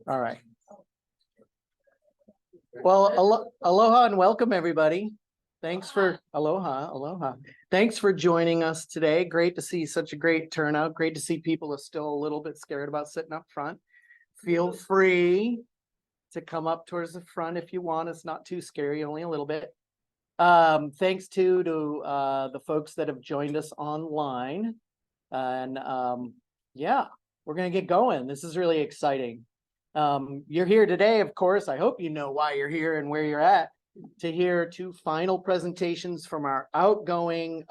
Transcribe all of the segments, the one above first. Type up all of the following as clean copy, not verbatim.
All right. Well, aloha and welcome, everybody. Thanks for aloha. Thanks for joining us today. Great to see such a great turnout. Great to see people are still a little bit scared about sitting up front. Feel free to come up towards the front if you want. It's not too scary, only a little bit. Thanks to the folks that have joined us online. And yeah, we're gonna get going. This is really exciting. You're here today, of course. I hope you know why you're here and where you're at, to hear two final presentations from our outgoing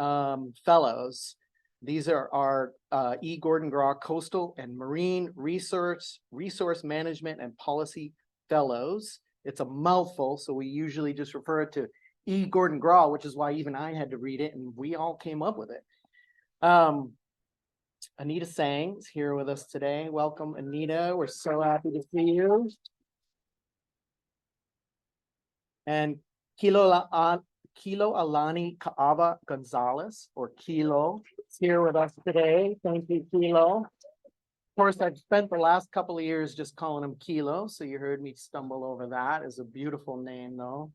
fellows. These are our E. Gordon Grau Coastal and Marine Resource Management and Policy Fellows. It's a mouthful, so we usually just refer it to E. Gordon Grau, which is why even I had to read it, and we all came up with it. Anita Tsang is here with us today. Welcome, Anita. We're so happy to see you. And Kilo Alani Kaava Gonzalez, or Kilo, is here with us today. Thank you, Kilo. Of course, I've spent the last couple of years just calling him Kilo, so you heard me stumble over that. It's a beautiful name, though.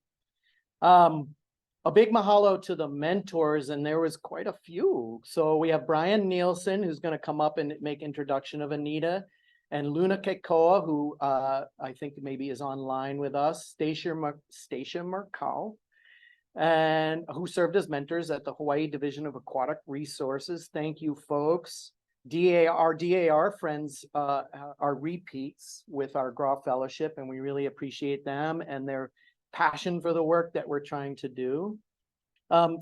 A big mahalo to the mentors, and there was quite a few. So we have Brian Nielsen, who's going to come up and make introduction of Anita, and Luna Kekoa, who I think maybe is online with us, Stacia Markau, and who served as mentors at the Hawaii Division of Aquatic Resources. Thank you, folks. DAR friends are repeats with our Grau Fellowship, and we really appreciate them and their passion for the work that we're trying to do.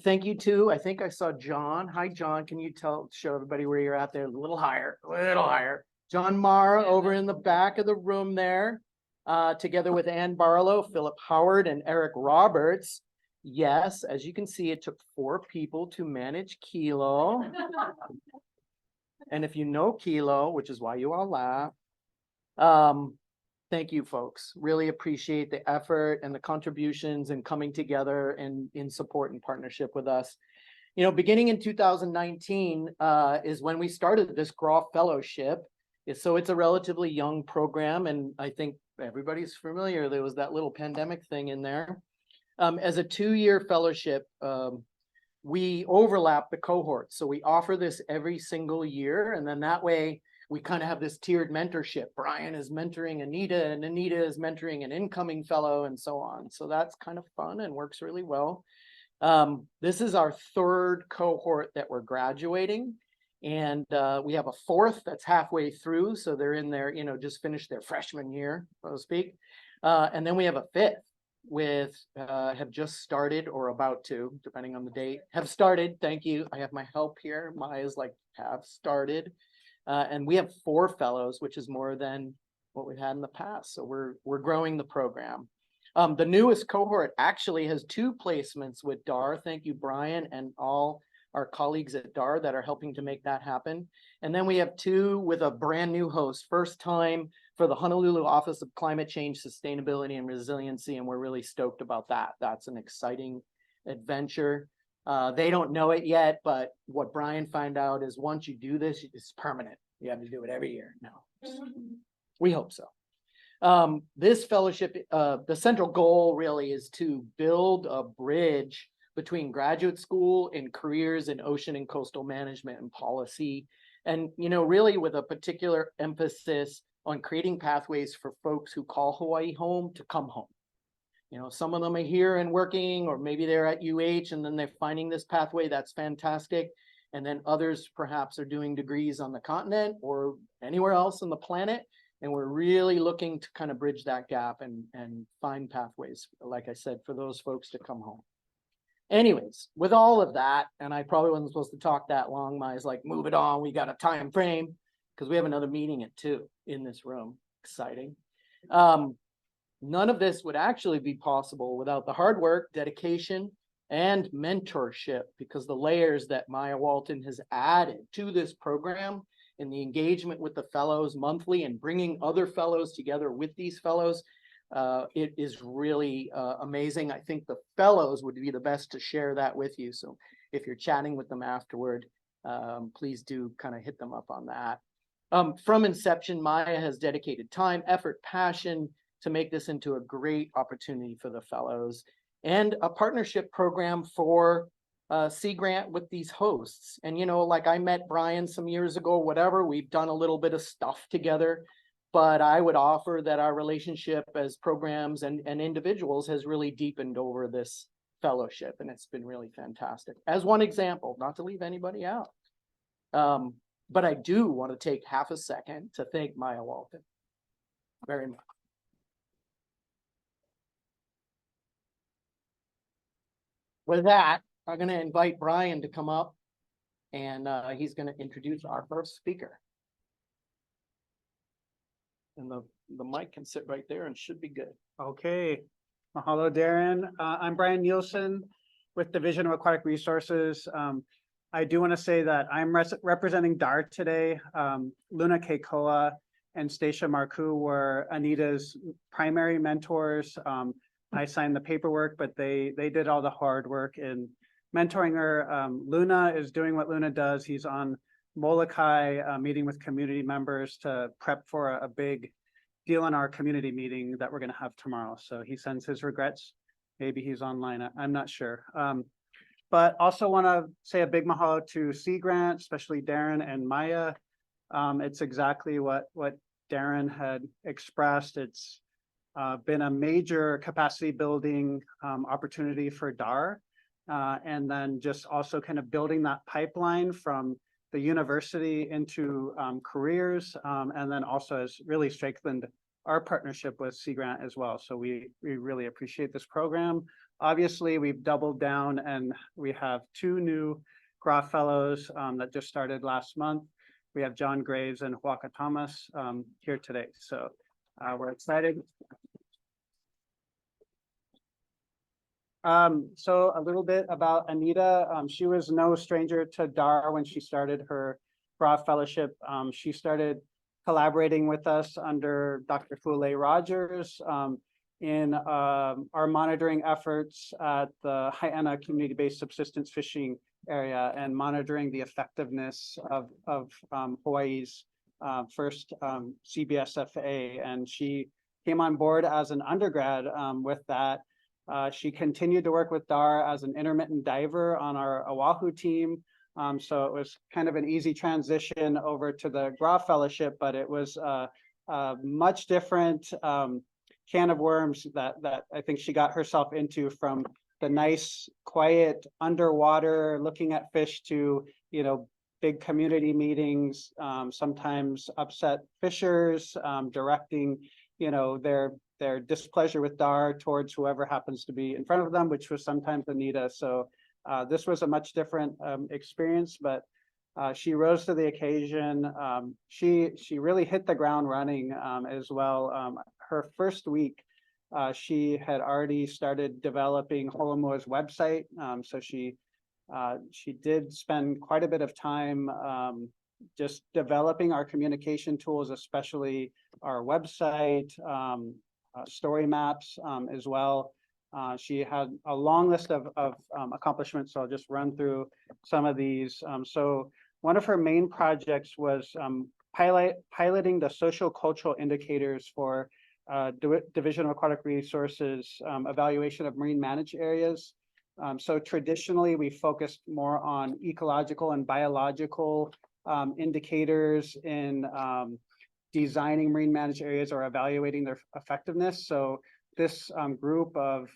Thank you too. I think I saw John. Hi, John. Can you show everybody where you're at there? A little higher. John Mara over in the back of the room there, together with Ann Barlow, Philip Howard, and Eric Roberts. Yes, as you can see, it took 4 people to manage Kilo. And if you know Kilo, which is why you all laugh, thank you, folks. Really appreciate the effort and the contributions and coming together and in support and partnership with us. You know, beginning in 2019 is when we started this Grau Fellowship. So it's a relatively young program, and I think everybody's familiar. There was that little pandemic thing in there. As a 2-year fellowship, we overlap the cohorts. So we offer this every single year, and then that way, we kind of have this tiered mentorship. Brian is mentoring Anita, and Anita is mentoring an incoming fellow, and so on. So that's kind of fun and works really well. This is our 3rd cohort that we're graduating. And we have a 4th that's halfway through. So they're in their, just finished their freshman year, so to speak. And then we have a 5th with have just started or about to, depending on the date, have started. Thank you. I have my help here. Maya's like, have started. And we have 4 fellows, which is more than what we've had in the past. So we're growing the program. The newest cohort actually has 2 placements with DAR. Thank you, Brian, and all our colleagues at DAR that are helping to make that happen. And then we have 2 with a brand new host, first time for the Honolulu Office of Climate Change, Sustainability, and Resiliency. And we're really stoked about that. That's an exciting adventure. They don't know it yet, but what Brian found out is once you do this, it's permanent. You have to do it every year. No, we hope so. This fellowship, the central goal really is to build a bridge between graduate school and careers in ocean and coastal management and policy. And, really with a particular emphasis on creating pathways for folks who call Hawaii home to come home. Some of them are here and working, or maybe they're at UH and then they're finding this pathway. That's fantastic. And then others perhaps are doing degrees on the continent or anywhere else on the planet. And we're really looking to kind of bridge that gap and find pathways, like I said, for those folks to come home. Anyways, with all of that, and I probably wasn't supposed to talk that long, Maya's like, move it on. We got a time frame because we have another meeting at 2 in this room. Exciting. None of this would actually be possible without the hard work, dedication, and mentorship, because the layers that Maya Walton has added to this program and the engagement with the fellows monthly and bringing other fellows together with these fellows, it is really amazing. I think the fellows would be the best to share that with you. So if you're chatting with them afterward, please do kind of hit them up on that. From inception, Maya has dedicated time, effort, passion to make this into a great opportunity for the fellows and a partnership program for Sea Grant with these hosts. And, you know, like I met Brian some years ago, whatever, we've done a little bit of stuff together, but I would offer that our relationship as programs and individuals has really deepened over this fellowship, and it's been really fantastic. As one example, not to leave anybody out. But I do want to take half a second to thank Maya Walton very much. With that, I'm going to invite Brian to come up, and he's going to introduce our first speaker. And the mic can sit right there and should be good. Okay. Mahalo, Darren. I'm Brian Nielsen with Division of Aquatic Resources. I do want to say that I'm representing DAR today. Luna Keikoa and Stacia Marcoux were Anita's primary mentors. I signed the paperwork, but they did all the hard work in mentoring her. Luna is doing what Luna does. He's on Molokai meeting with community members to prep for a big deal in our community meeting that we're going to have tomorrow. So he sends his regrets. Maybe he's online. I'm not sure. But also want to say a big mahalo to Sea Grant, especially Darren and Maya. It's exactly what Darren had expressed. It's been a major capacity building opportunity for DAR. And then just also kind of building that pipeline from the university into careers, and then also has really strengthened our partnership with Sea Grant as well. So we really appreciate this program. Obviously, we've doubled down and we have 2 new Grau fellows that just started last month. We have John Graves and Huaka Thomas here today. So we're excited. So a little bit about Anita. She was no stranger to DAR when she started her Grau fellowship. She started collaborating with us under Dr. Fule Rogers in our monitoring efforts at the Hai'ana community-based subsistence fishing area and monitoring the effectiveness of Hawaii's first CBSFA. And she came on board as an undergrad with that. She continued to work with DAR as an intermittent diver on our Oahu team. So it was kind of an easy transition over to the Grau Fellowship, but it was a much different can of worms that I think she got herself into, from the nice, quiet underwater looking at fish to, you know, big community meetings, sometimes upset fishers, directing, you know, their displeasure with DAR towards whoever happens to be in front of them, which was sometimes Anita. So this was a much different experience, but she rose to the occasion. She really hit the ground running as well. Her first week, she had already started developing Holomua's website. So she did spend quite a bit of time just developing our communication tools, especially our website, story maps as well. She had a long list of accomplishments, so I'll just run through some of these. So one of her main projects was piloting the socio-cultural indicators for Division of Aquatic Resources evaluation of marine managed areas. So traditionally, we focused more on ecological and biological indicators in designing marine managed areas or evaluating their effectiveness. So this group of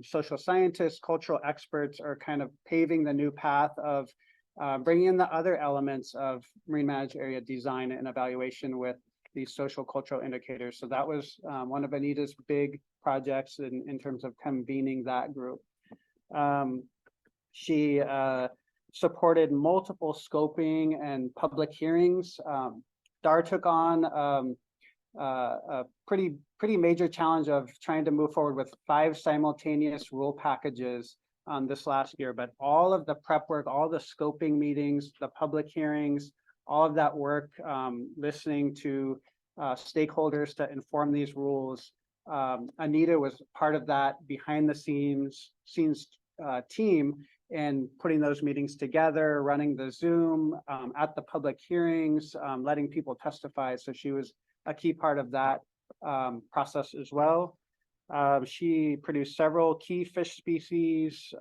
social scientists, cultural experts are kind of paving the new path of bringing in the other elements of marine managed area design and evaluation with these social cultural indicators. So that was one of Anita's big projects in terms of convening that group. She supported multiple scoping and public hearings. DAR took on a pretty major challenge of trying to move forward with 5 simultaneous rule packages this last year, but all of the prep work, all the scoping meetings, the public hearings, all of that work, listening to stakeholders to inform these rules. Anita was part of that behind the scenes team in putting those meetings together, running the Zoom, at the public hearings, letting people testify. So she was a key part of that process as well. She produced several key fish species,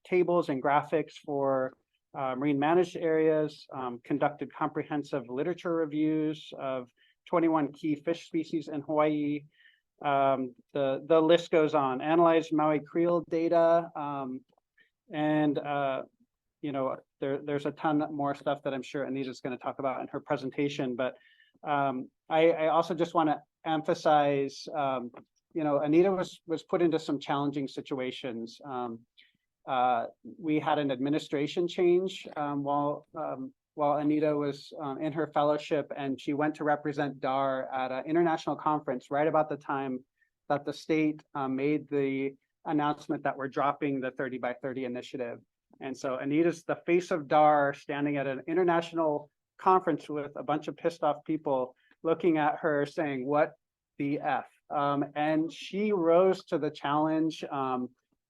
tables and graphics for marine managed areas, conducted comprehensive literature reviews of 21 key fish species in Hawaii. The list goes on. Analyzed Maui Creole data, and you know, there's a ton more stuff that I'm sure Anita's going to talk about in her presentation. But I also just want to emphasize, you know, Anita was put into some challenging situations. We had an administration change while Anita was in her fellowship, and she went to represent DAR at an international conference right about the time that the state made the announcement that we're dropping the 30 by 30 initiative. And so Anita's the face of DAR, standing at an international conference with a bunch of pissed off people looking at her saying, "What the F?" And she rose to the challenge.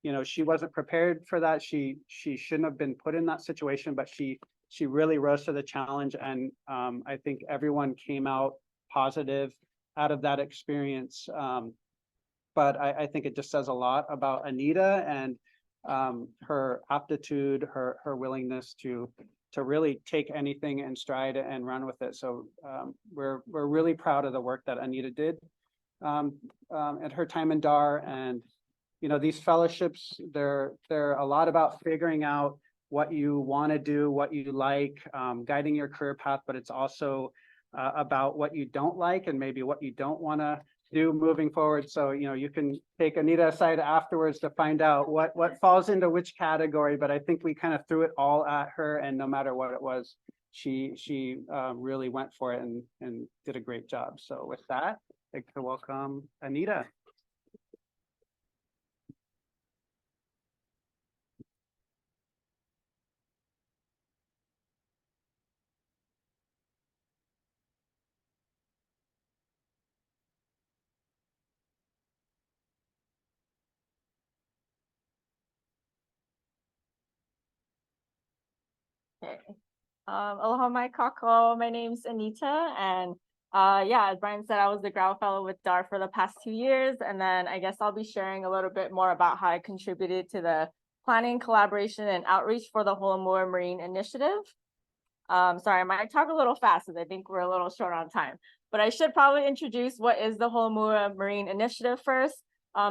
You know, she wasn't prepared for that. She shouldn't have been put in that situation, but she really rose to the challenge. And I think everyone came out positive out of that experience. But I think it just says a lot about Anita and her aptitude, her willingness to really take anything in stride and run with it. So we're really proud of the work that Anita did at her time in DAR. And you know, these fellowships, they're a lot about figuring out what you want to do, what you like, guiding your career path, but it's also about what you don't like and maybe what you don't want to do moving forward. So, you know, you can take Anita aside afterwards to find out what falls into which category, but I think we kind of threw it all at her, and no matter what it was, she really went for it and did a great job. So with that, I'd like to welcome Anita. Okay. Aloha mai kako. My name's Anita, and yeah, as Brian said, I was the Grau Fellow with DAR for the past 2 years, and then I guess I'll be sharing a little bit more about how I contributed to the planning, collaboration, and outreach for the Holomua Marine Initiative. Sorry, I might talk a little fast because I think we're a little short on time, but I should probably introduce what is the Holomua Marine Initiative first.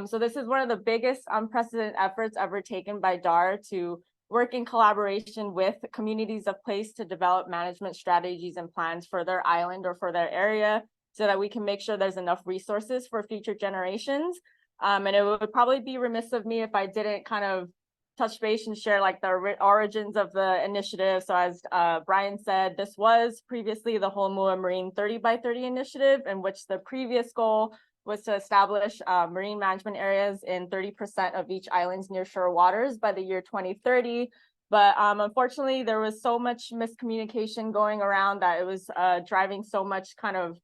So this is one of the biggest unprecedented efforts ever taken by DAR to work in collaboration with communities of place to develop management strategies and plans for their island or for their area so that we can make sure there's enough resources for future generations. And it would probably be remiss of me if I didn't kind of touch base and share like the origins of the initiative. So as Brian said, this was previously the Holomua Marine 30 by 30 initiative, in which the previous goal was to establish marine management areas in 30% of each island's nearshore waters by the year 2030. But unfortunately, there was so much miscommunication going around that it was driving so much kind of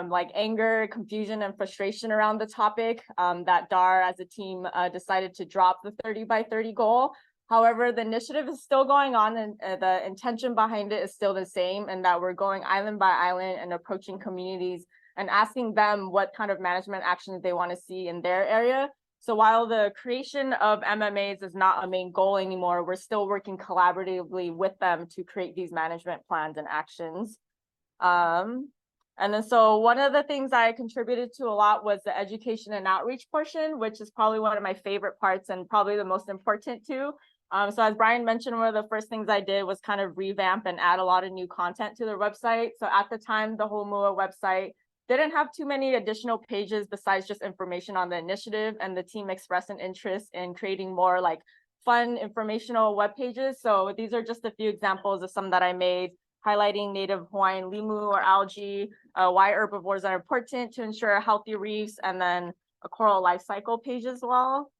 like anger, confusion, and frustration around the topic that DAR as a team decided to drop the 30 by 30 goal. However, the initiative is still going on, and the intention behind it is still the same, and that we're going island by island and approaching communities and asking them what kind of management actions they want to see in their area. So while the creation of MMAs is not a main goal anymore, we're still working collaboratively with them to create these management plans and actions. And then so one of the things I contributed to a lot was the education and outreach portion, which is probably one of my favorite parts and probably the most important too. So as Brian mentioned, one of the first things I did was kind of revamp and add a lot of new content to the website. So at the time, the Holomua website didn't have too many additional pages besides just information on the initiative, and the team expressed an interest in creating more like fun informational web pages. So these are just a few examples of some that I made, highlighting native Hawaiian limu or algae, why herbivores are important to ensure healthy reefs, and then a coral life cycle page as well.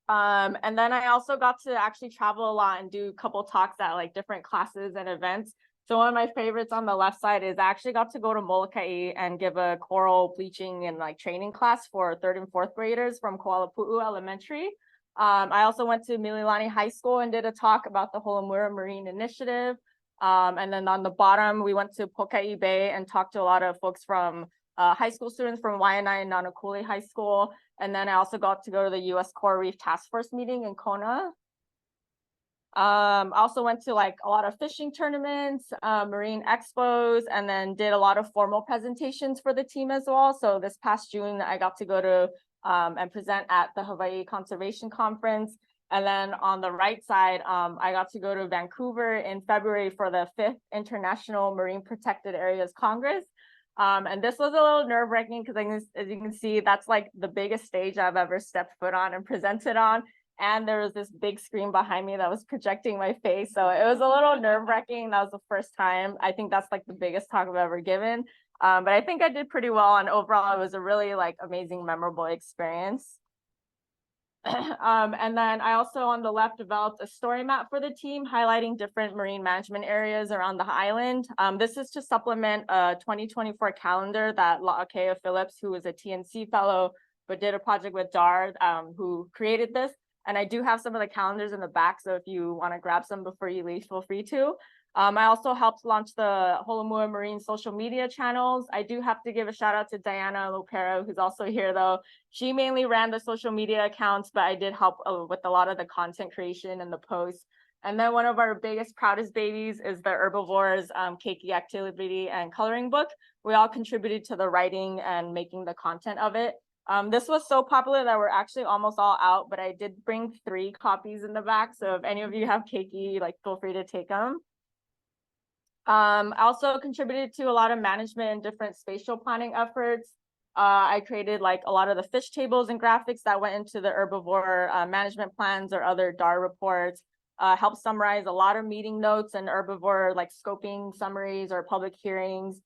And then I also got to actually travel a lot and do a couple talks at like different classes and events. So one of my favorites on the left side is I actually got to go to Molokai and give a coral bleaching and like training class for 3rd and 4th graders from Kuala Pu'u Elementary. I also went to Mililani High School and did a talk about the Holomua Marine Initiative. And then on the bottom, we went to Pokai Bay and talked to a lot of folks from high school students from Waianae and Nanakuli High School. And then I also got to go to the U.S. Coral Reef Task Force meeting in Kona. I also went to like a lot of fishing tournaments, marine expos, and then did a lot of formal presentations for the team as well. So this past June, I got to go to and present at the Hawaiʻi Conservation Conference. And then on the right side, I got to go to Vancouver in February for the 5th International Marine Protected Areas Congress. And this was a little nerve-wracking because as you can see, that's like the biggest stage I've ever stepped foot on and presented on. And there was this big screen behind me that was projecting my face. So it was a little nerve-wracking. That was the first time. I think that's like the biggest talk I've ever given. But I think I did pretty well. And overall, it was a really like amazing, memorable experience. And then I also on the left developed a story map for the team highlighting different marine management areas around the island. This is to supplement a 2024 calendar that La'akea Phillips, who was a TNC fellow, but did a project with DAR, who created this. And I do have some of the calendars in the back, so if you want to grab some before you leave, feel free to. I also helped launch the Holomua Marine social media channels. I do have to give a shout out to Diana Lopera, who's also here though. She mainly ran the social media accounts, but I did help with a lot of the content creation and the posts. And then one of our biggest, proudest babies is the Herbivores Keiki activity and coloring book. We all contributed to the writing and making the content of it. This was so popular that we're actually almost all out, but I did bring 3 copies in the back. So if any of you have keiki, like feel free to take them. I also contributed to a lot of management and different spatial planning efforts. I created like a lot of the fish tables and graphics that went into the herbivore management plans or other DAR reports, helped summarize a lot of meeting notes and herbivore like scoping summaries or public hearings.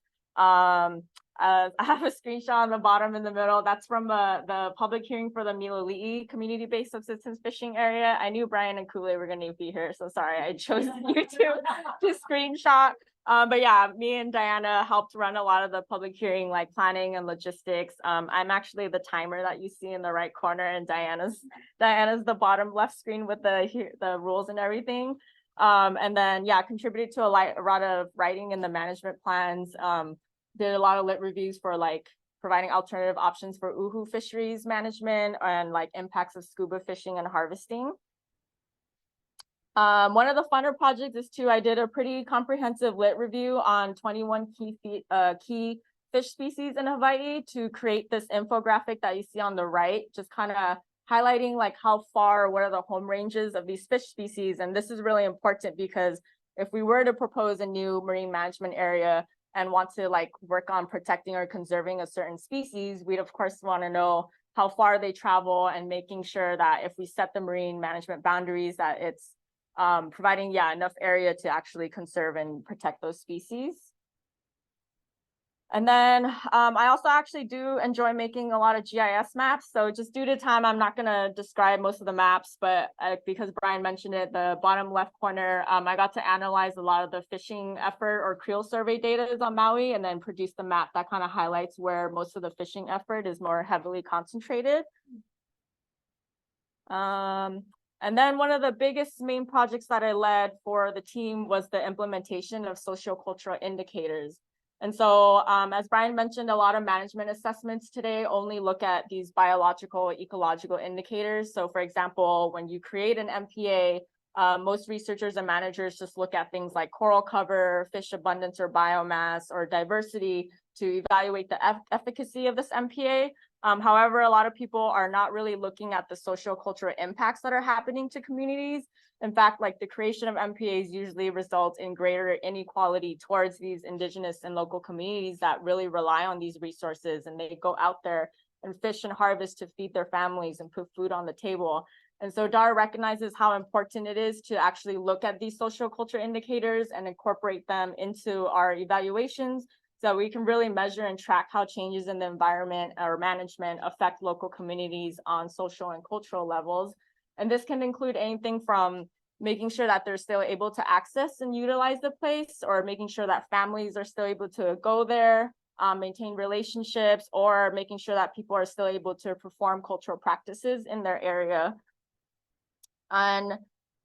I have a screenshot on the bottom in the middle. That's from the public hearing for the Miloli'i community-based subsistence fishing area. I knew Brian and Kule were going to be here, so sorry, I chose you to screenshot. But yeah, me and Diana helped run a lot of the public hearing, like planning and logistics. I'm actually the timer that you see in the right corner, and Diana's the bottom left screen with the rules and everything. And then yeah, contributed to a lot of writing in the management plans. Did a lot of lit reviews for like providing alternative options for uhu fisheries management and like impacts of scuba fishing and harvesting. One of the funner projects is too, I did a pretty comprehensive lit review on 21 key fish species in Hawaii to create this infographic that you see on the right, just kind of highlighting like how far, what are the home ranges of these fish species. And this is really important because if we were to propose a new marine management area and want to like work on protecting or conserving a certain species, we'd of course want to know how far they travel and making sure that if we set the marine management boundaries that it's providing enough area to actually conserve and protect those species. And then I also actually do enjoy making a lot of GIS maps. So just due to time, I'm not going to describe most of the maps, but because Brian mentioned it, the bottom left corner, I got to analyze a lot of the fishing effort or creel survey data is on Maui and then produce the map that kind of highlights where most of the fishing effort is more heavily concentrated. And then one of the biggest main projects that I led for the team was the implementation of socio-cultural indicators. And so, as Brian mentioned, a lot of management assessments today only look at these biological, ecological indicators. So for example, when you create an MPA, most researchers and managers just look at things like coral cover, fish abundance or biomass, or diversity to evaluate the efficacy of this MPA. However, a lot of people are not really looking at the socio-cultural impacts that are happening to communities. In fact, like the creation of MPAs usually results in greater inequality towards these indigenous and local communities that really rely on these resources, and they go out there and fish and harvest to feed their families and put food on the table. And so DAR recognizes how important it is to actually look at these social culture indicators and incorporate them into our evaluations so we can really measure and track how changes in the environment or management affect local communities on social and cultural levels. And this can include anything from making sure that they're still able to access and utilize the place, or making sure that families are still able to go there, maintain relationships, or making sure that people are still able to perform cultural practices in their area. And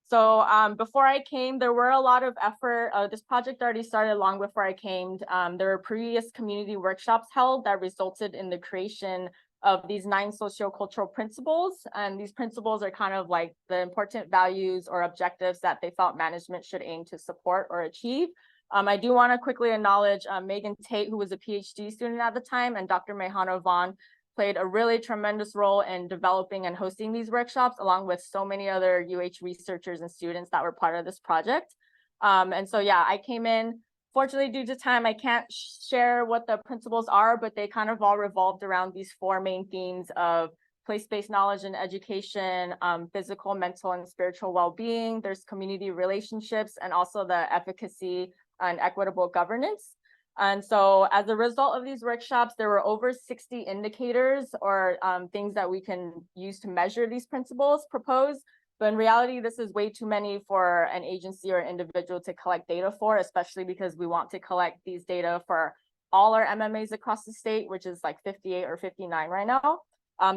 so before I came, there were a lot of effort. This project already started long before I came. There were previous community workshops held that resulted in the creation of these 9 socio-cultural principles. And these principles are kind of like the important values or objectives that they felt management should aim to support or achieve. I do want to quickly acknowledge Megan Tate, who was a PhD student at the time, and Dr. Mehana Vaughn played a really tremendous role in developing and hosting these workshops, along with so many other UH researchers and students that were part of this project. And so, yeah, I came in. Fortunately, due to time, I can't share what the principles are, but they kind of all revolved around these 4 main themes of place-based knowledge and education, physical, mental, and spiritual well-being. There's community relationships, and also the efficacy and equitable governance. And so as a result of these workshops, there were over 60 indicators or things that we can use to measure these principles proposed. But in reality, this is way too many for an agency or individual to collect data for, especially because we want to collect these data for all our MMAs across the state, which is like 58 or 59 right now.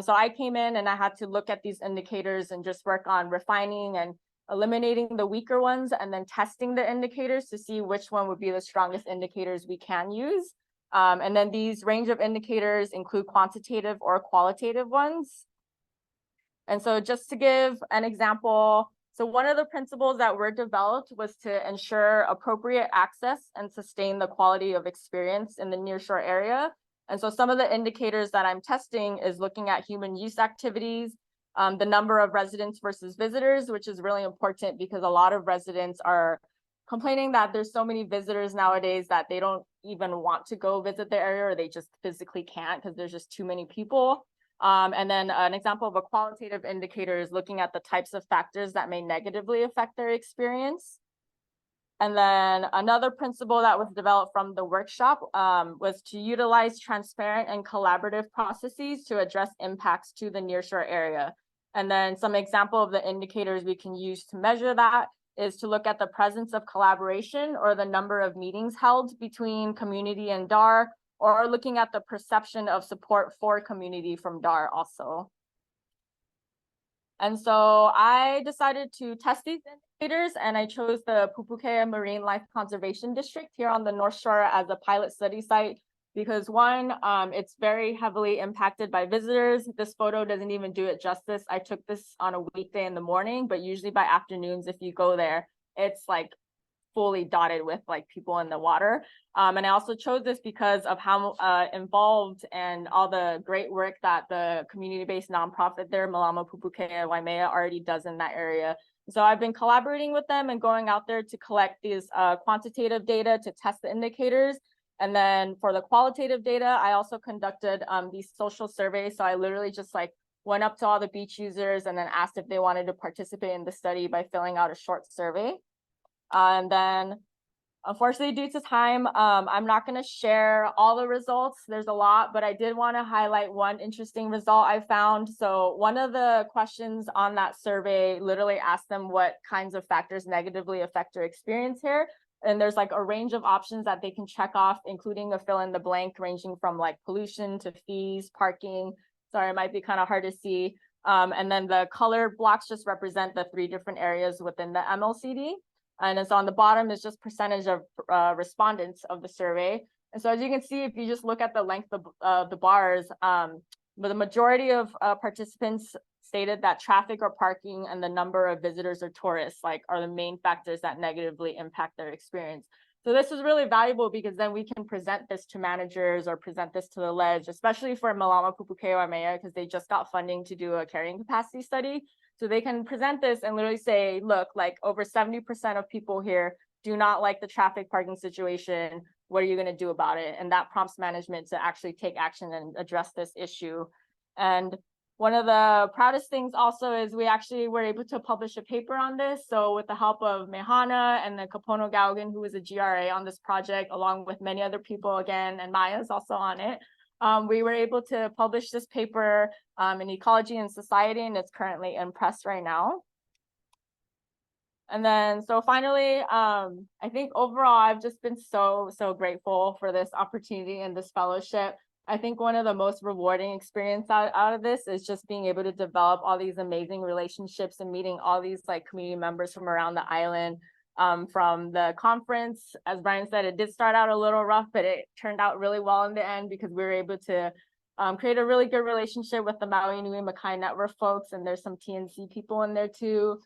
So I came in and I had to look at these indicators and just work on refining and eliminating the weaker ones and then testing the indicators to see which one would be the strongest indicators we can use. And then these range of indicators include quantitative or qualitative ones. And so just to give an example, so one of the principles that were developed was to ensure appropriate access and sustain the quality of experience in the nearshore area. And so some of the indicators that I'm testing is looking at human use activities, the number of residents versus visitors, which is really important because a lot of residents are complaining that there's so many visitors nowadays that they don't even want to go visit the area, or they just physically can't because there's just too many people. And then an example of a qualitative indicator is looking at the types of factors that may negatively affect their experience. And then another principle that was developed from the workshop was to utilize transparent and collaborative processes to address impacts to the nearshore area. And then some example of the indicators we can use to measure that is to look at the presence of collaboration or the number of meetings held between community and DAR, or looking at the perception of support for community from DAR also. And so I decided to test these indicators, and I chose the Pupukea Marine Life Conservation District here on the North Shore as a pilot study site because one, it's very heavily impacted by visitors. This photo doesn't even do it justice. I took this on a weekday in the morning, but usually by afternoons, if you go there, it's like fully dotted with like people in the water. And I also chose this because of how involved and all the great work that the community-based nonprofit there, Malama Pupukea Waimea, already does in that area. So I've been collaborating with them and going out there to collect these quantitative data to test the indicators. And then for the qualitative data, I also conducted these social surveys. So I literally just like went up to all the beach users and then asked if they wanted to participate in the study by filling out a short survey. And then unfortunately, due to time, I'm not going to share all the results. There's a lot, but I did want to highlight one interesting result I found. So one of the questions on that survey literally asked them what kinds of factors negatively affect their experience here. And there's like a range of options that they can check off, including a fill in the blank, ranging from like pollution to fees, parking. Sorry, it might be kind of hard to see. And then the colored blocks just represent the 3 different areas within the MLCD. And it's on the bottom is just percentage of respondents of the survey. And so as you can see, if you just look at the length of the bars, but the majority of participants stated that traffic or parking and the number of visitors or tourists are the main factors that negatively impact their experience. So this is really valuable because then we can present this to managers or present this to the ledge, especially for Malama Pupukea Waimea, because they just got funding to do a carrying capacity study. So they can present this and literally say, look, like over 70% of people here do not like the traffic parking situation. What are you going to do about it? And that prompts management to actually take action and address this issue. And one of the proudest things also is we actually were able to publish a paper on this. So with the help of Mehana and then Kapono Gaugan, who is a GRA on this project, along with many other people again, and Maya is also on it. We were able to publish this paper in Ecology and Society, and it's currently in press right now. And then, so finally, I think overall, I've just been so grateful for this opportunity and this fellowship. I think one of the most rewarding experience out of this is just being able to develop all these amazing relationships and meeting all these like community members from around the island. From the conference, as Brian said, it did start out a little rough, but it turned out really well in the end because we were able to create a really good relationship with the Maui Nui Makai Network folks, and there's some TNC people in there too.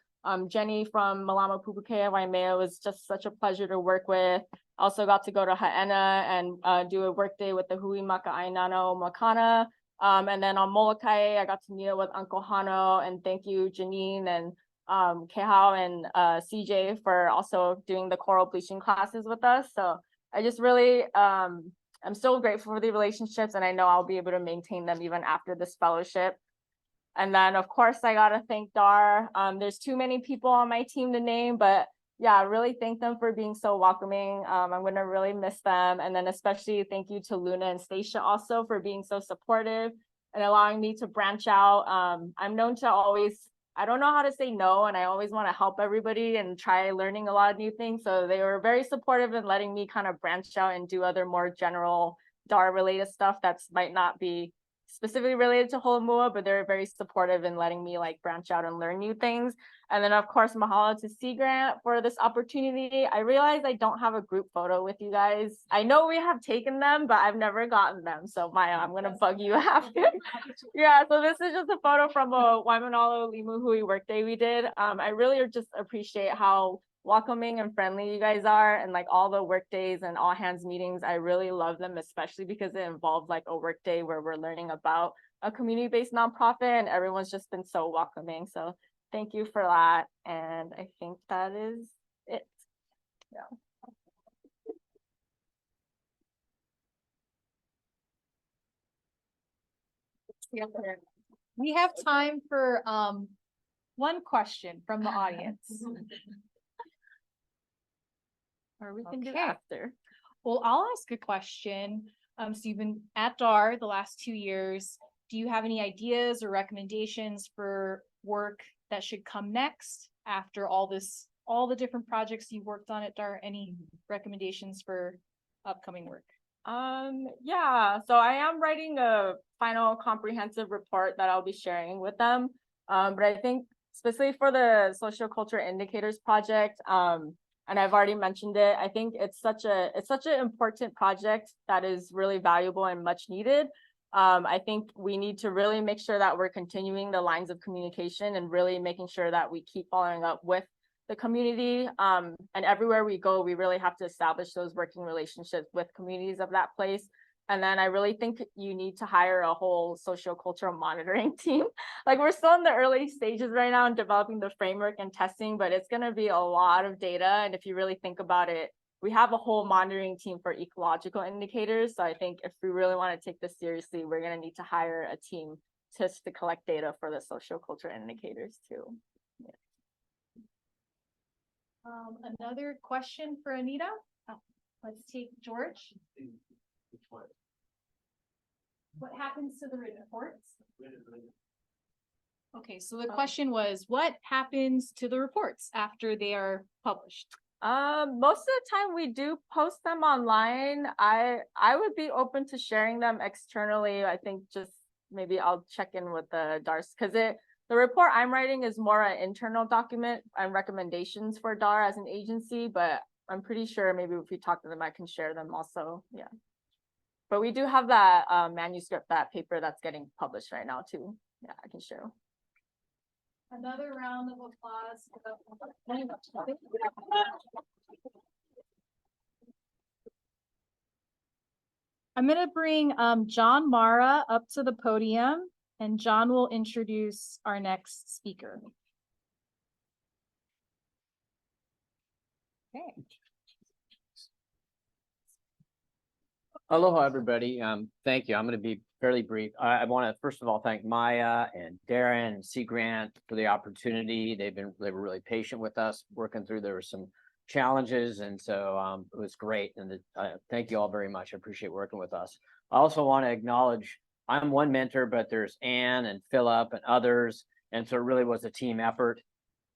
Jenny from Malama Pupukea Waimea was just such a pleasure to work with. Also got to go to Haena and do a work day with the Hui Maka Ainano Makana. And then on Molokai, I got to meet with Uncle Hano, and thank you, Janine and Kehao and CJ for also doing the coral bleaching classes with us. So I just really, I'm so grateful for the relationships, and I know I'll be able to maintain them even after this fellowship. And then of course I gotta thank Dar. There's too many people on my team to name, but yeah, really thank them for being so welcoming. I'm gonna really miss them. And then especially thank you to Luna and Stacia also for being so supportive and allowing me to branch out. I'm known to always, I don't know how to say no, and I always want to help everybody and try learning a lot of new things. So they were very supportive in letting me kind of branch out and do other more general DAR related stuff that's might not be specifically related to Holomua, but they're very supportive in letting me like branch out and learn new things. And then of course, mahalo to Sea Grant for this opportunity. I realize I don't have a group photo with you guys. I know we have taken them, but I've never gotten them. So Maya, I'm gonna bug you after. Yeah, so this is just a photo from a Waimanalo Limuhui workday we did. I really just appreciate how welcoming and friendly you guys are, and like all the work days and all hands meetings. I really love them, especially because it involves like a work day where we're learning about a community-based nonprofit, and everyone's just been so welcoming. So thank you for that. And I think that is it. Yeah. We have time for one question from the audience. Or we can do Okay. after. Well, I'll ask a question. So you've been at DAR the last 2 years. Do you have any ideas or recommendations for work that should come next after all the different projects you've worked on at DAR? Any recommendations for upcoming work? Yeah, so I am writing a final comprehensive report that I'll be sharing with them. But I think specifically for the socio-cultural indicators project, and I've already mentioned it, I think it's such an important project that is really valuable and much needed. I think we need to really make sure that we're continuing the lines of communication and really making sure that we keep following up with the community. And everywhere we go, we really have to establish those working relationships with communities of that place. And then I really think you need to hire a whole socio-cultural monitoring team. Like we're still in the early stages right now in developing the framework and testing, but it's going to be a lot of data. And if you really think about it, we have a whole monitoring team for ecological indicators. So I think if we really want to take this seriously, we're going to need to hire a team just to collect data for the socio-cultural indicators too. Yeah. Another question for Anita. Let's take George. What happens to the reports? Okay, so the question was, what happens to the reports after they are published? Most of the time we do post them online. I would be open to sharing them externally. I think just maybe I'll check in with the DARS because the report I'm writing is more an internal document and recommendations for DAR as an agency, but I'm pretty sure maybe if we talk to them, I can share them also. Yeah. But we do have that manuscript, that paper that's getting published right now too. Yeah, I can share. Another round of applause. I'm going to bring John Mara up to the podium, and John will introduce our next speaker. Okay. Aloha, everybody. Thank you. I'm going to be fairly brief. I want to first of all thank Maya and Darren and Sea Grant for the opportunity. They were really patient with us working through. There were some challenges, and so it was great. And thank you all very much. I appreciate working with us. I also want to acknowledge I'm one mentor, but there's Anne and Philip and others, and so it really was a team effort.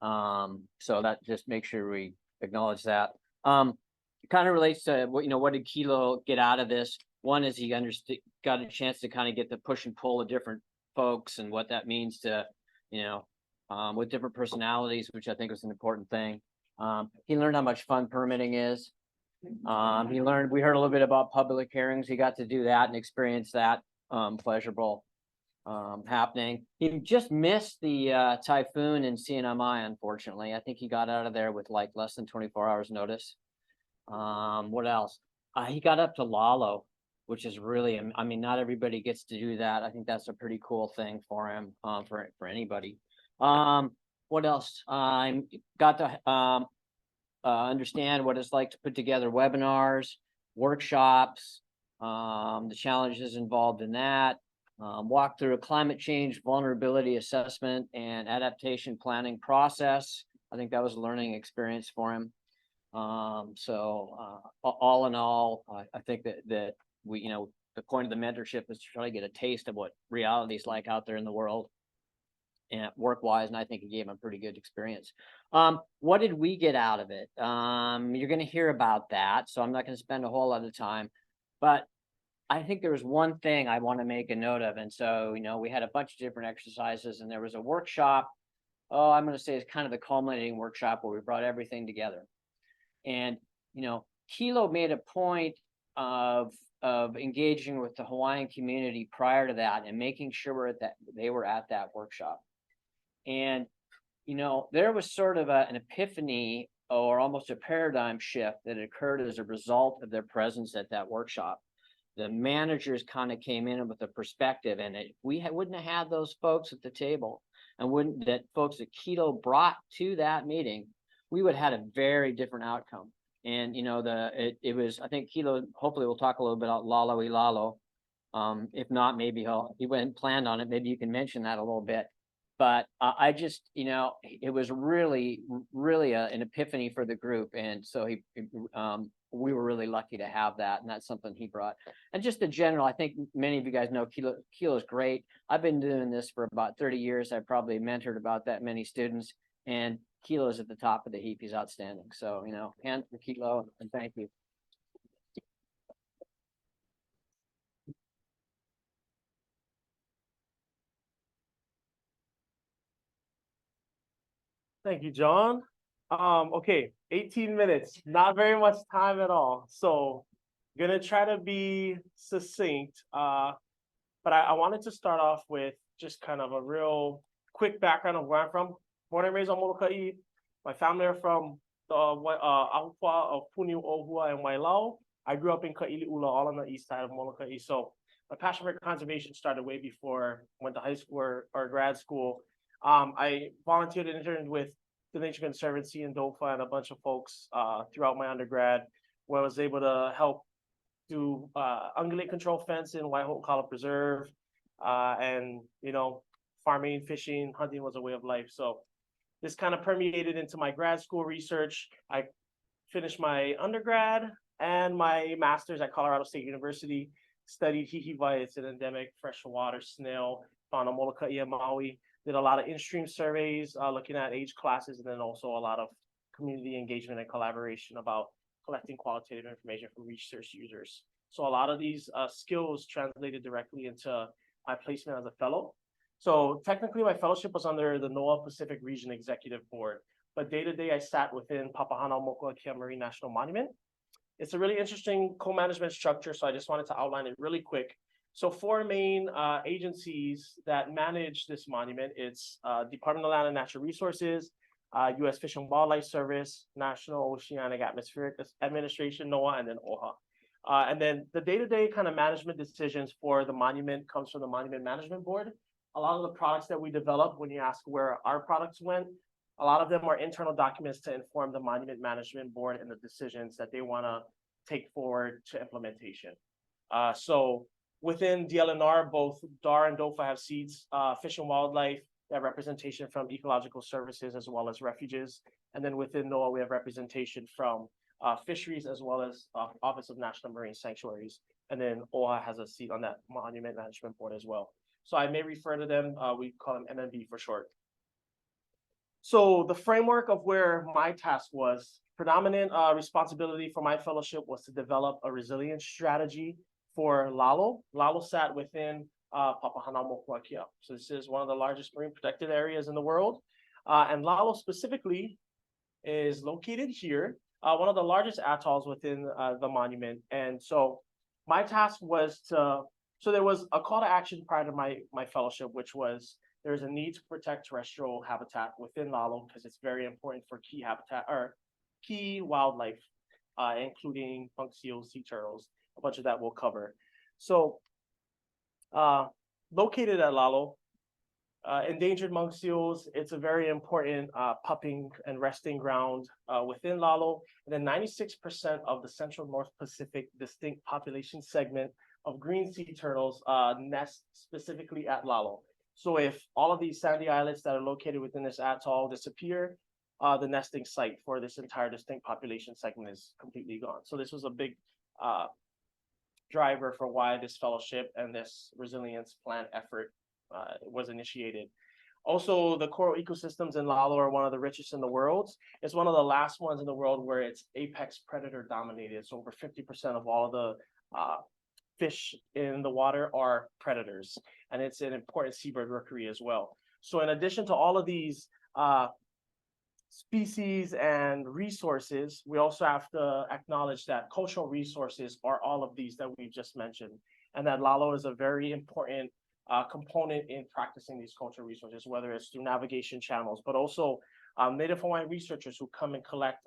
So that just make sure we acknowledge that. Kind of relates to what did Kilo get out of this? One is he got a chance to kind of get the push and pull of different folks and what that means to, with different personalities, which I think was an important thing. He learned how much fun permitting is. We heard a little bit about public hearings. He got to do that and experience that pleasurable happening. He just missed the typhoon in CNMI, unfortunately. I think he got out of there with like less than 24 hours notice. What else? He got up to Lalo, which is really, I mean, not everybody gets to do that. I think that's a pretty cool thing for him, for anybody. What else? I got to understand what it's like to put together webinars, workshops, the challenges involved in that, walk through a climate change vulnerability assessment and adaptation planning process. I think that was a learning experience for him. All in all, I think that we, the point of the mentorship is to try to get a taste of what reality is like out there in the world and work-wise, and I think it gave him a pretty good experience. What did we get out of it? You're going to hear about that, so I'm not going to spend a whole lot of time, but I think there was one thing I want to make a note of. And so, we had a bunch of different exercises, and there was a workshop. Oh, I'm going to say it's kind of the culminating workshop where we brought everything together. And, Kilo made a point of engaging with the Hawaiian community prior to that and making sure that they were at that workshop. And, there was sort of an epiphany or almost a paradigm shift that occurred as a result of their presence at that workshop. The managers kind of came in with a perspective, and we wouldn't have had those folks at the table, and that folks that Kilo brought to that meeting, we would have had a very different outcome. And it was, I think Kilo hopefully will talk a little bit about Lalo I Lalo. If not, maybe he went and planned on it. Maybe you can mention that a little bit. But I just, it was really, really an epiphany for the group. And so we were really lucky to have that. And that's something he brought. And just the general, I think many of you guys know Kilo is great. I've been doing this for about 30 years. I've probably mentored about that many students. And Kilo is at the top of the heap. He's outstanding. So, hand for Kilo, and thank you. Thank you, John. Okay, 18 minutes, not very much time at all. So gonna try to be succinct. But I wanted to start off with just kind of a real quick background of where I'm from. Born and raised on Molokai. My family are from the Aupua of Puniu, Ohua, and Wailau. I grew up in Ka'ili'ula, all on the east side of Molokai. So my passion for conservation started way before I went to high school or grad school. I volunteered and interned with the Nature Conservancy in Dofa and a bunch of folks throughout my undergrad, where I was able to help do ungulate control fence in Waiho'okala Preserve, and farming, fishing, hunting was a way of life. So this kind of permeated into my grad school research. I finished my undergrad and my master's at Colorado State University, studied hihiwai. It's an endemic freshwater snail found on Molokai and Maui. Did a lot of in-stream surveys, looking at age classes, and then also a lot of community engagement and collaboration about collecting qualitative information from research users. So a lot of these skills translated directly into my placement as a fellow. So technically my fellowship was under the NOAA Pacific Region Executive Board, but day-to-day I sat within Papahanaumokuakea Marine National Monument. It's a really interesting co-management structure, so I just wanted to outline it really quick. So 4 main agencies that manage this monument, it's Department of Land and Natural Resources, U.S. Fish and Wildlife Service, National Oceanic Atmospheric Administration, NOAA, and then OHA. And then the day-to-day kind of management decisions for the monument comes from the Monument Management Board. A lot of the products that we develop, when you ask where our products went, a lot of them are internal documents to inform the Monument Management Board and the decisions that they want to take forward to implementation. So within DLNR, both DAR and DOFA have seats, Fish and Wildlife, they have representation from Ecological Services as well as Refuges. And then within NOAA, we have representation from Fisheries as well as Office of National Marine Sanctuaries. And then OHA has a seat on that Monument Management Board as well. So I may refer to them, we call them MMB for short. So the framework of where my task was, predominant responsibility for my fellowship was to develop a resilience strategy for Lalo. Lalo sat within Papahanaumokuakea. So this is one of the largest marine protected areas in the world. And Lalo specifically is located here, one of the largest atolls within the monument. And so my task was so there was a call to action prior to my fellowship, which was there's a need to protect terrestrial habitat within Lalo because it's very important for key habitat or key wildlife, including monk seals, sea turtles, a bunch of that we'll cover. So located at Lalo, endangered monk seals, it's a very important pupping and resting ground within Lalo. And then 96% of the Central North Pacific distinct population segment of green sea turtles nest specifically at Lalo. So if all of these sandy islets that are located within this atoll disappear, the nesting site for this entire distinct population segment is completely gone. So this was a big driver for why this fellowship and this resilience plan effort was initiated. Also, the coral ecosystems in Lalo are one of the richest in the world. It's one of the last ones in the world where it's apex predator dominated. So over 50% of all of the fish in the water are predators, and it's an important seabird rookery as well. So in addition to all of these species and resources, we also have to acknowledge that cultural resources are all of these that we've just mentioned, and that Lalo is a very important component in practicing these cultural resources, whether it's through navigation channels, but also Native Hawaiian researchers who come and collect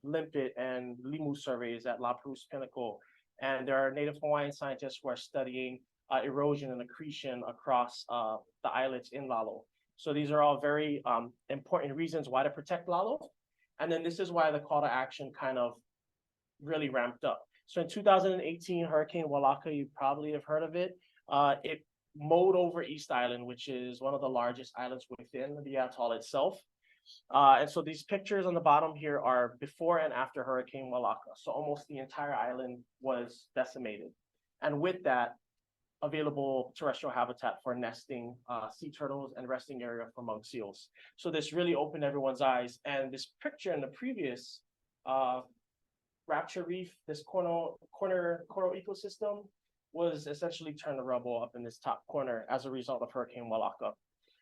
limpet and limu surveys at La Perouse Pinnacle. And there are Native Hawaiian scientists who are studying erosion and accretion across the islets in Lalo. So these are all very important reasons why to protect Lalo. And then this is why the call to action kind of really ramped up. So in 2018, Hurricane Walaka, you probably have heard of it. It mowed over East Island, which is one of the largest islands within the atoll itself. And so these pictures on the bottom here are before and after Hurricane Walaka. So almost the entire island was decimated. And with that, available terrestrial habitat for nesting sea turtles and resting area for monk seals. So this really opened everyone's eyes. And this picture in the previous Rapture Reef, this corner coral ecosystem, was essentially turned to rubble up in this top corner as a result of Hurricane Walaka.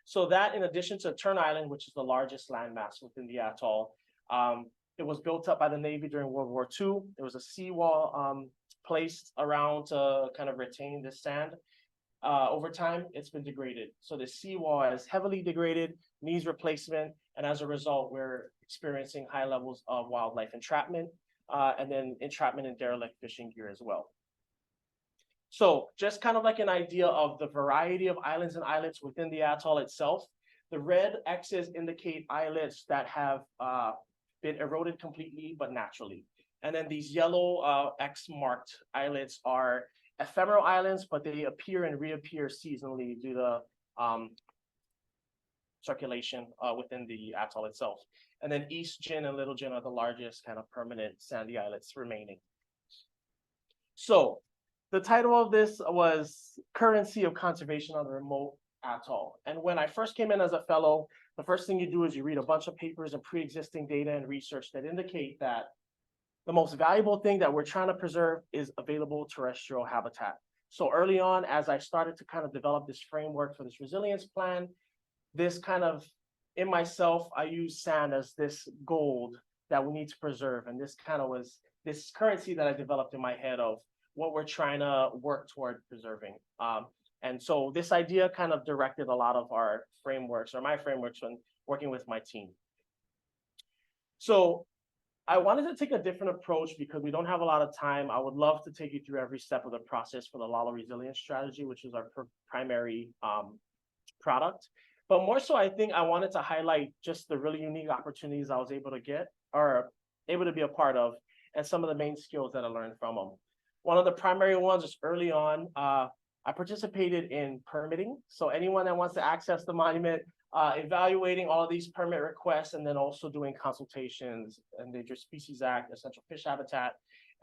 So that, in addition to Turn Island, which is the largest landmass within the atoll, it was built up by the Navy during World War II. There was a seawall placed around to kind of retain this sand. Over time, it's been degraded. So the seawall is heavily degraded, needs replacement, and as a result, we're experiencing high levels of wildlife entrapment, and then entrapment and derelict fishing gear as well. So just kind of like an idea of the variety of islands and islets within the atoll itself, the red X's indicate islets that have been eroded completely, but naturally. And then these yellow X-marked islets are ephemeral islands, but they appear and reappear seasonally due to circulation within the atoll itself. And then East Jin and Little Jin are the largest kind of permanent sandy islets remaining. So the title of this was Currency of Conservation on the Remote Atoll. And when I first came in as a fellow, the first thing you do is you read a bunch of papers and pre-existing data and research that indicate that the most valuable thing that we're trying to preserve is available terrestrial habitat. So early on, as I started to kind of develop this framework for this resilience plan, this kind of, in myself, I use sand as this gold that we need to preserve. And this kind of was this currency that I developed in my head of what we're trying to work toward preserving. And so this idea kind of directed a lot of our frameworks, or my frameworks, when working with my team. So I wanted to take a different approach because we don't have a lot of time. I would love to take you through every step of the process for the Lalo Resilience Strategy, which is our primary product. But more so, I think I wanted to highlight just the really unique opportunities I was able to get, or able to be a part of, and some of the main skills that I learned from them. One of the primary ones is early on, I participated in permitting. So anyone that wants to access the monument, evaluating all of these permit requests, and then also doing consultations, Endangered Species Act, Essential Fish Habitat.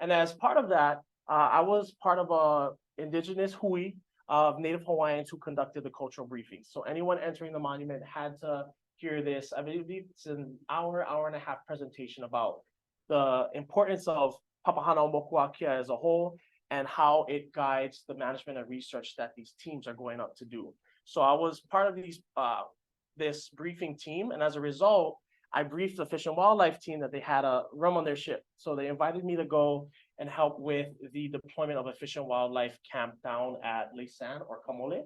And as part of that, I was part of a indigenous hui of Native Hawaiians who conducted the cultural briefings. So anyone entering the monument had to hear this. I believe it's an hour and a half presentation about the importance of Papahanaumokuakea as a whole, and how it guides the management and research that these teams are going out to do. So I was part of this briefing team, and as a result, I briefed the Fish and Wildlife team that they had a room on their ship. So they invited me to go and help with the deployment of a Fish and Wildlife camp down at Leisan or Kamole.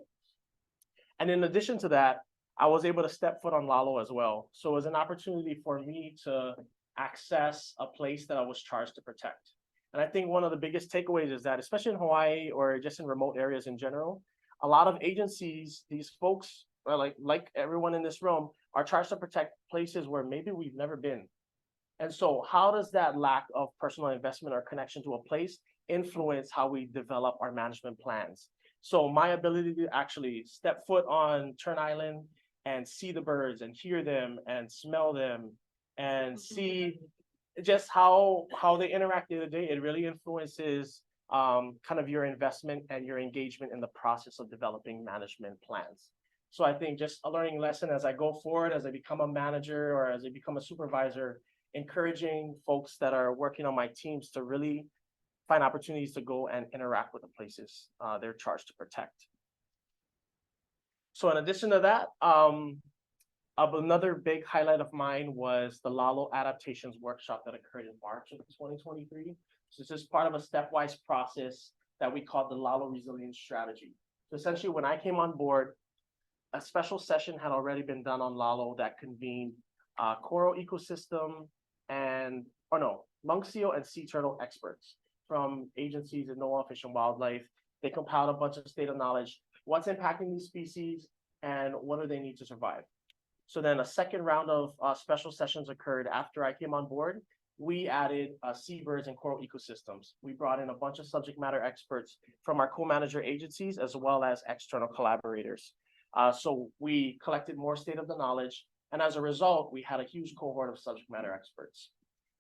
And in addition to that, I was able to step foot on Lalo as well. So it was an opportunity for me to access a place that I was charged to protect. And I think one of the biggest takeaways is that, especially in Hawaii or just in remote areas in general, a lot of agencies, these folks, like everyone in this room, are charged to protect places where maybe we've never been. And so how does that lack of personal investment or connection to a place influence how we develop our management plans? So my ability to actually step foot on Turn Island and see the birds and hear them and smell them and see just how they interact day to day, it really influences kind of your investment and your engagement in the process of developing management plans. So I think just a learning lesson as I go forward, as I become a manager or as I become a supervisor, encouraging folks that are working on my teams to really find opportunities to go and interact with the places they're charged to protect. So in addition to that, another big highlight of mine was the Lalo Adaptations Workshop that occurred in March of 2023. So this is part of a stepwise process that we call the Lalo Resilience Strategy. So essentially, when I came on board, a special session had already been done on Lalo that convened coral ecosystem and, monk seal and sea turtle experts from agencies in NOAA, Fish and Wildlife. They compiled a bunch of state of knowledge, what's impacting these species and what do they need to survive. So then a second round of special sessions occurred after I came on board. We added seabirds and coral ecosystems. We brought in a bunch of subject matter experts from our co-manager agencies as well as external collaborators. So we collected more state of the knowledge, and as a result, we had a huge cohort of subject matter experts.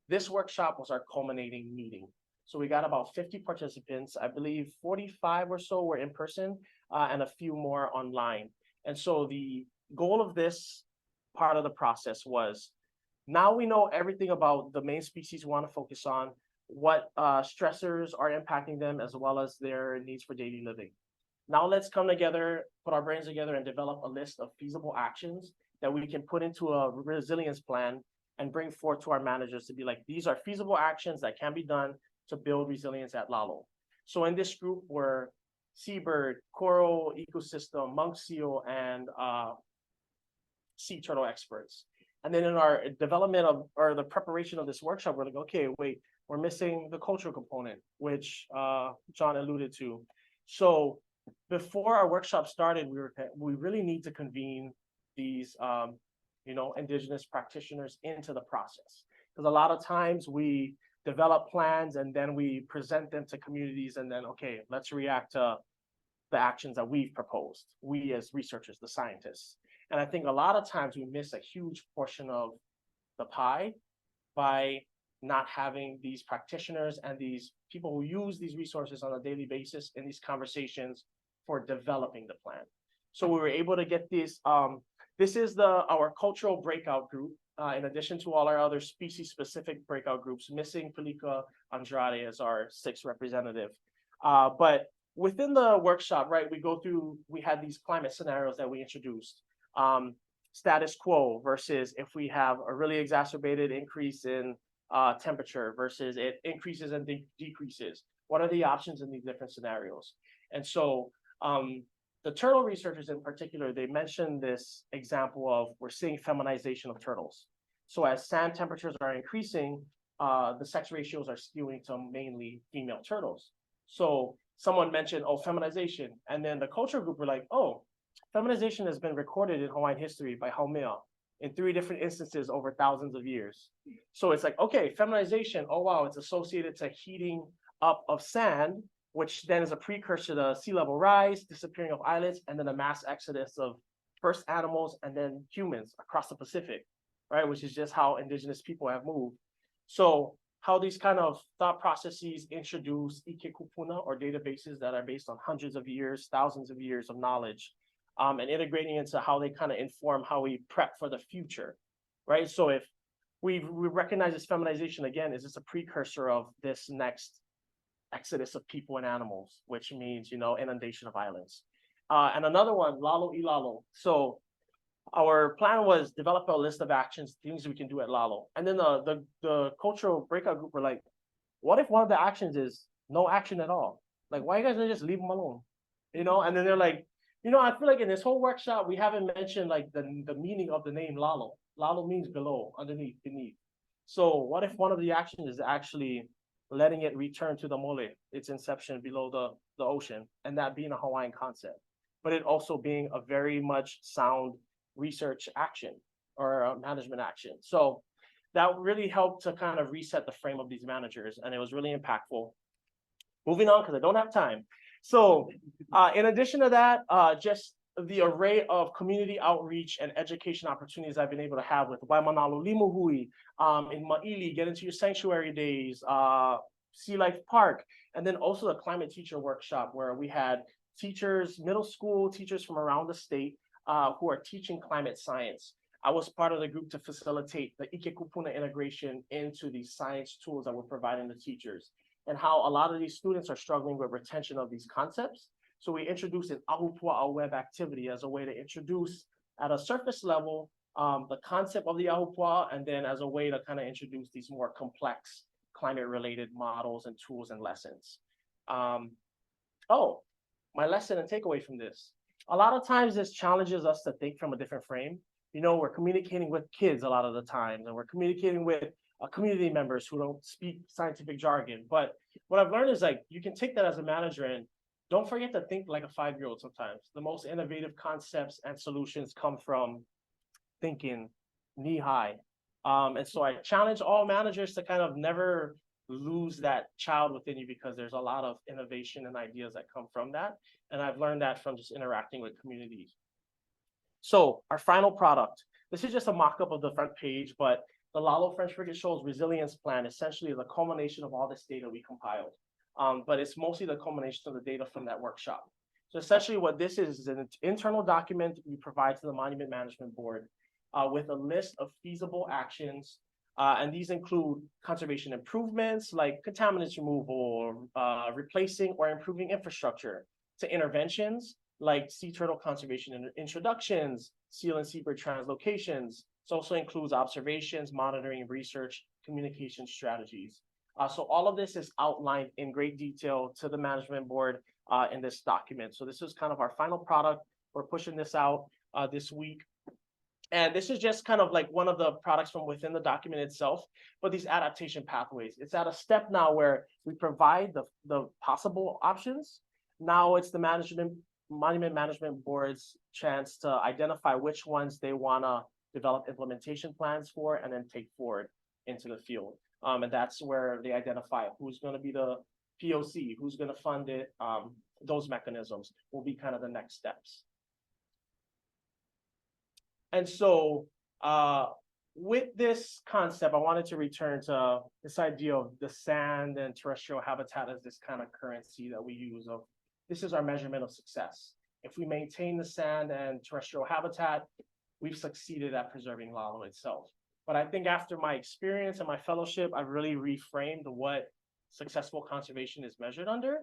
This workshop was our culminating meeting. So we got about 50 participants. I believe 45 or so were in person and a few more online. And so the goal of this part of the process was, now we know everything about the main species we want to focus on, what stressors are impacting them, as well as their needs for daily living. Now let's come together, put our brains together and develop a list of feasible actions that we can put into a resilience plan and bring forth to our managers to be like, these are feasible actions that can be done to build resilience at Lalo. So in this group were seabird, coral ecosystem, monk seal, and sea turtle experts. And then in our development of, or the preparation of this workshop, we're like, okay, wait, we're missing the cultural component, which John alluded to. So before our workshop started, we really need to convene these, indigenous practitioners into the process. Because a lot of times we develop plans and then we present them to communities and then, okay, let's react to the actions that we've proposed, we as researchers, the scientists. And I think a lot of times we miss a huge portion of the pie by not having these practitioners and these people who use these resources on a daily basis in these conversations for developing the plan. So we were able to get this. This is our cultural breakout group. In addition to all our other species-specific breakout groups, missing Felica Andrade as our 6th representative. But within the workshop, right, we had these climate scenarios that we introduced. Status quo versus if we have a really exacerbated increase in temperature versus it increases and decreases. What are the options in these different scenarios? And so the turtle researchers in particular, they mentioned this example of we're seeing feminization of turtles. So as sand temperatures are increasing, the sex ratios are skewing to mainly female turtles. So someone mentioned, oh, feminization. And then the culture group were like, oh, feminization has been recorded in Hawaiian history by Haumea in 3 different instances over thousands of years. So it's like, okay, feminization, oh wow, it's associated to heating up of sand, which then is a precursor to sea level rise, disappearing of islets, and then a mass exodus of first animals and then humans across the Pacific, right? Which is just how indigenous people have moved. So how these kind of thought processes introduce ike kupuna, or databases that are based on hundreds of years, thousands of years of knowledge, and integrating into how they kind of inform how we prep for the future, right? So if we recognize this feminization again, is this a precursor of this next exodus of people and animals, which means, inundation of islands. And another one, Lalo Ilalo. So our plan was develop a list of actions, things we can do at Lalo. And then the cultural breakout group were like, what if one of the actions is no action at all? Like, why you guys don't just leave them alone? And then they're like, I feel like in this whole workshop, we haven't mentioned like the meaning of the name Lalo. Lalo means below, underneath, beneath. So what if one of the actions is actually letting it return to the mole, its inception below the ocean, and that being a Hawaiian concept, but it also being a very much sound research action or a management action. So that really helped to kind of reset the frame of these managers, and it was really impactful. Moving on, because I don't have time. So in addition to that, just the array of community outreach and education opportunities I've been able to have with Waimanalu Limuhui, in Ma'ili, get into your sanctuary days, Sea Life Park, and then also the climate teacher workshop where we had teachers, middle school teachers from around the state who are teaching climate science. I was part of the group to facilitate the Ike Kupuna integration into these science tools that we're providing to teachers, and how a lot of these students are struggling with retention of these concepts. So we introduced an Ahupua'a web activity as a way to introduce at a surface level the concept of the Ahupua'a, and then as a way to kind of introduce these more complex climate-related models and tools and lessons. My lesson and takeaway from this. A lot of times this challenges us to think from a different frame. We're communicating with kids a lot of the time, and we're communicating with community members who don't speak scientific jargon. But what I've learned is like, you can take that as a manager and don't forget to think like a 5-year-old sometimes. The most innovative concepts and solutions come from thinking knee high. And so I challenge all managers to kind of never lose that child within you, because there's a lot of innovation and ideas that come from that. And I've learned that from just interacting with communities. So our final product, this is just a mock-up of the front page, but the Lalo French Frigate Shoals Resilience Plan essentially is a culmination of all this data we compiled. But it's mostly the culmination of the data from that workshop. So essentially what this is an internal document we provide to the Monument Management Board with a list of feasible actions. And these include conservation improvements like contaminants removal, replacing or improving infrastructure, to interventions like sea turtle conservation introductions, seal and seabird translocations. It also includes observations, monitoring, research, communication strategies. So all of this is outlined in great detail to the management board in this document. So this is kind of our final product. We're pushing this out this week. And this is just kind of like one of the products from within the document itself, but these adaptation pathways. It's at a step now where we provide the possible options. Now it's the Monument Management Board's chance to identify which ones they want to develop implementation plans for and then take forward into the field. And that's where they identify who's going to be the POC, who's going to fund it. Those mechanisms will be kind of the next steps. And so with this concept, I wanted to return to this idea of the sand and terrestrial habitat as this kind of currency that we use of, this is our measurement of success. If we maintain the sand and terrestrial habitat, we've succeeded at preserving Lalo itself. But I think after my experience and my fellowship, I've really reframed what successful conservation is measured under.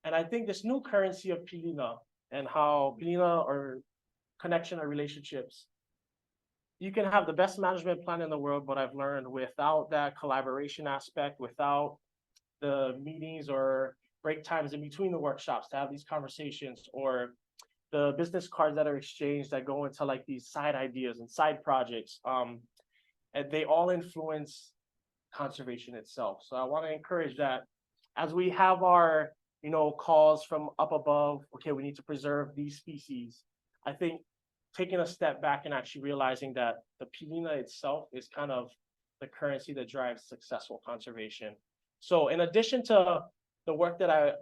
And I think this new currency of pilina and how pilina or connection or relationships, you can have the best management plan in the world, but I've learned without that collaboration aspect, without the meetings or break times in between the workshops to have these conversations, or the business cards that are exchanged that go into like these side ideas and side projects, and they all influence conservation itself. So I want to encourage that as we have our, calls from up above, okay, we need to preserve these species. I think taking a step back and actually realizing that the pilina itself is kind of the currency that drives successful conservation. So in addition to the work that I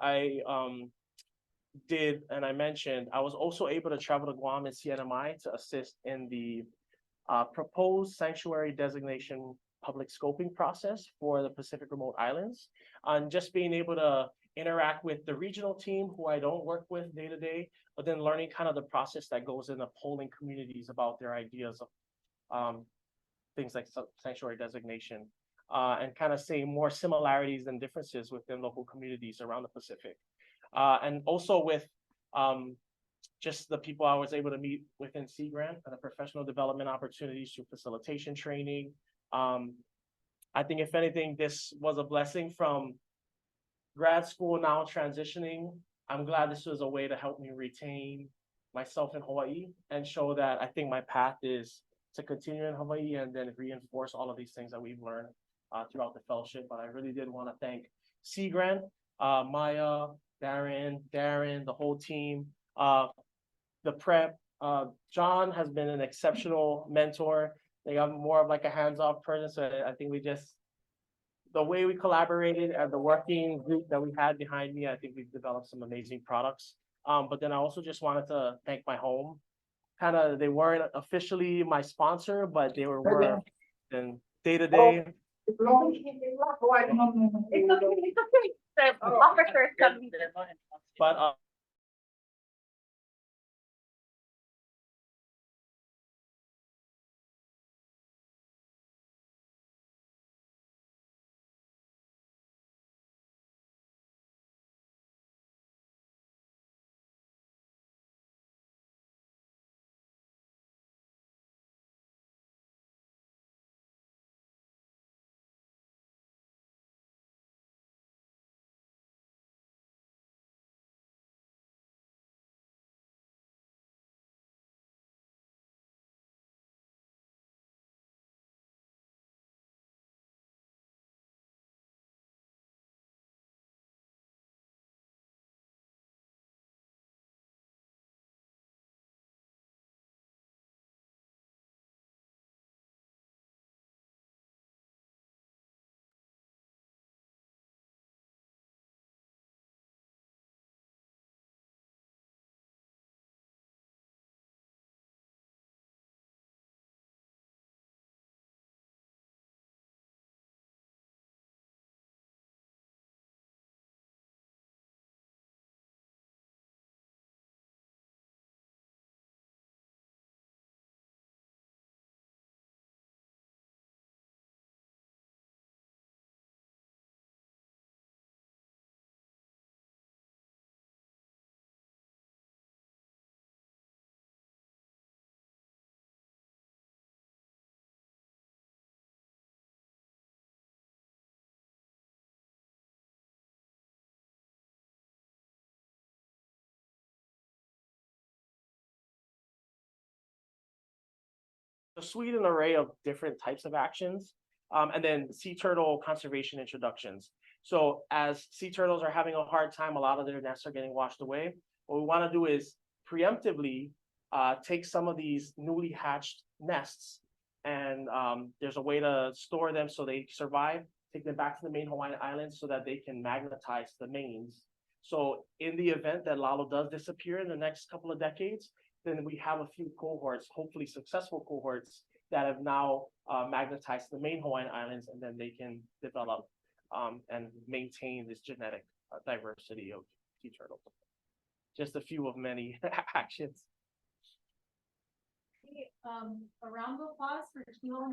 did and I mentioned, I was also able to travel to Guam and CNMI to assist in the proposed sanctuary designation public scoping process for the Pacific Remote Islands, and just being able to interact with the regional team who I don't work with day to day, but then learning kind of the process that goes into polling communities about their ideas of things like sanctuary designation. and kind of seeing more similarities than differences within local communities around the Pacific. And also with just the people I was able to meet within Sea Grant and the professional development opportunities through facilitation training. I think if anything, this was a blessing from grad school now transitioning. I'm glad this was a way to help me retain myself in Hawaii and show that I think my path is to continue in Hawaii and then reinforce all of these things that we've learned throughout the fellowship. But I really did want to thank Sea Grant, Maya, Darren, the whole team, the prep. John has been an exceptional mentor. Like, I'm more of like a hands-off person, so I think the way we collaborated and the working group that we had behind me, I think we've developed some amazing products. But then I also just wanted to thank my home. They weren't officially my sponsor, but they were and day to day. But a suite and array of different types of actions, and then sea turtle conservation introductions. So as sea turtles are having a hard time, a lot of their nests are getting washed away. What we want to do is preemptively take some of these newly hatched nests, and there's a way to store them so they survive, take them back to the main Hawaiian Islands so that they can magnetize the mains. So in the event that Lalo does disappear in the next couple of decades, then we have a few cohorts, hopefully successful cohorts, that have now magnetized the main Hawaiian Islands, and then they can develop and maintain this genetic diversity of sea turtles. Just a few of many actions. A round of applause for Kilo.